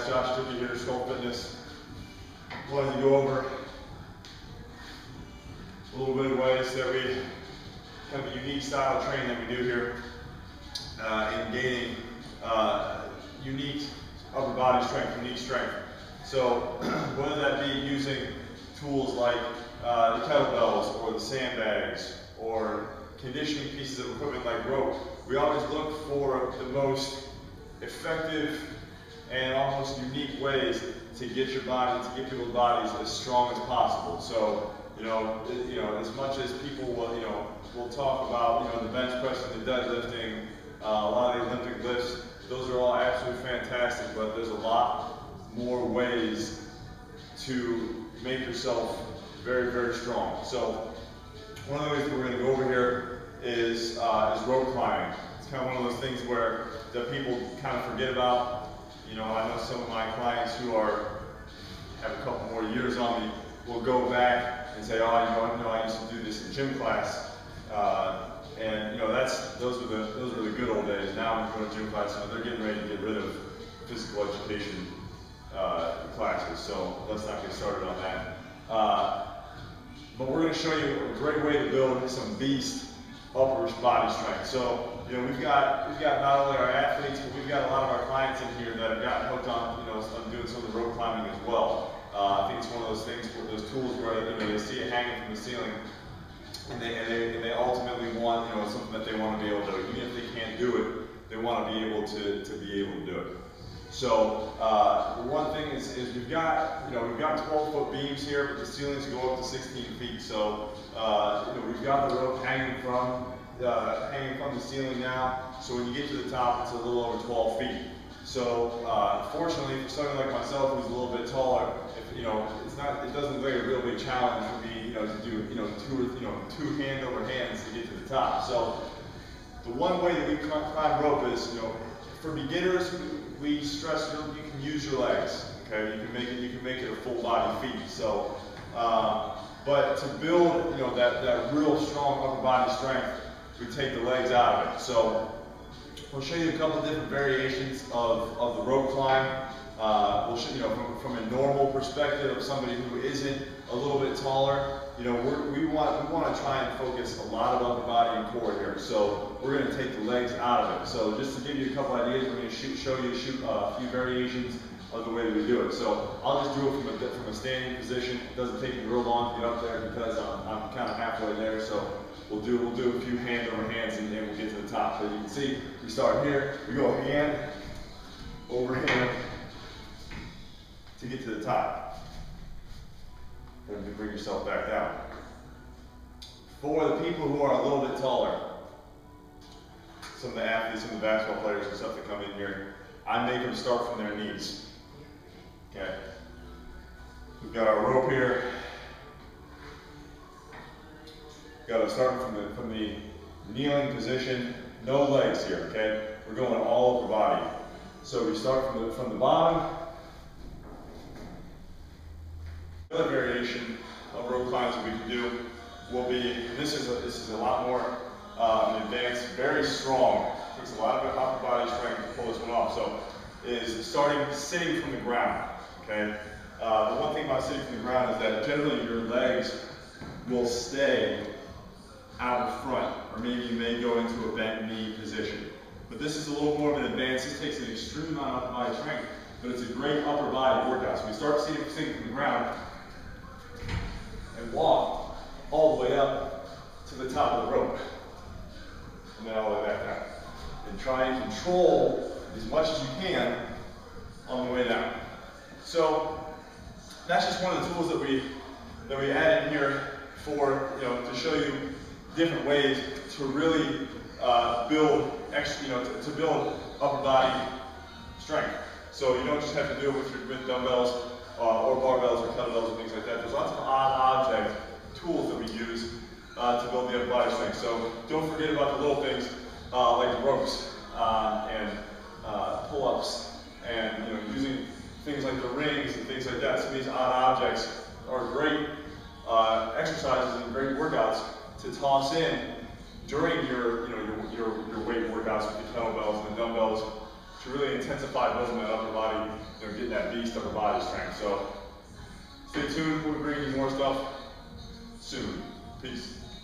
Josh Dickey here, Skull Fitness. Wanted to go over a little bit of ways that we, kind of a unique style of training that we do here in gaining unique upper body strength, unique strength. So whether that be using tools like the kettlebells or the sandbags or conditioning pieces of equipment like rope, we always look for the most effective and almost unique ways to get your body, to get people's bodies as strong as possible. So, as much as people will talk about, the bench press and the deadlifting, a lot of the Olympic lifts, those are all absolutely fantastic, but there's a lot more ways to make yourself very, very strong. So, one of the ways that we're going to go over here is rope climbing. It's kind of one of those things that people kind of forget about. I know some of my clients who have a couple more years on me will go back and say, I used to do this in gym class, and those are the good old days. Now when you go to gym class, they're getting ready to get rid of physical education classes. So let's not get started on that. But we're going to show you a great way to build some beast upper body strength. So we've got not only our athletes, but we've got a lot of our clients in here that have gotten hooked on on doing some of the rope climbing as well. I think it's one of those things, those tools where they see it hanging from the ceiling, and they ultimately want something that they want to be able to, even if they can't do it, they want to be able to be able to do it. So the one thing is we've got 12-foot beams here, but the ceilings go up to 16 feet. So we've got the rope hanging from the ceiling now. So when you get to the top, it's a little over 12 feet. So fortunately, for someone like myself who's a little bit taller, it doesn't look like a real big challenge for me, to do two hand over hands to get to the top. So the one way that we climb rope is, for beginners, we stress you can use your legs. Okay, you can make it a full body feat. So, but to build that real strong upper body strength, we take the legs out of it. So we'll show you a couple different variations of the rope climb. We'll show from a normal perspective of somebody who isn't a little bit taller. We want to try and focus a lot of upper body and core here. So we're going to take the legs out of it. So just to give you a couple ideas, we're going to show you a few variations of the way that we do it. So I'll just do it from a standing position. It doesn't take me real long to get up there because I'm kind of halfway there. So we'll do a few hand over hands and then we'll get to the top. So you can see we start here. We go hand over hand to get to the top. Then you bring yourself back down. For the people who are a little bit taller, some of the athletes, some of the basketball players and stuff that come in here, I make them start from their knees. Okay. We've got our rope here. Got to start from the kneeling position. No legs here. Okay. We're going all over the body. So we start from the bottom. Another variation of rope climbs that we can do will be, this is a lot more advanced, very strong. It takes a lot of upper body strength to pull this one off. So is sitting from the ground. Okay. The one thing about sitting from the ground is that generally your legs will stay out in front, or maybe you may go into a bent knee position. But this is a little more of an advanced. This takes an extreme amount of upper body strength, but it's a great upper body workout. So we start sitting from the ground and walk all the way up to the top of the rope, and then all the way back down. And try and control as much as you can on the way down. So that's just one of the tools that we add in here for to show you different ways to really build to build upper body strength. So you don't just have to do it with dumbbells or barbells or kettlebells and things like that. There's lots of odd object tools that we use to build the upper body strength. So don't forget about the little things like the ropes and pull-ups and using things like the rings and things like that. Some of these odd objects are great exercises and great workouts to toss in during your weight workouts with the kettlebells and the dumbbells to really intensify building that upper body, get getting that beast upper body strength. So stay tuned, we'll bring you more stuff soon. Peace.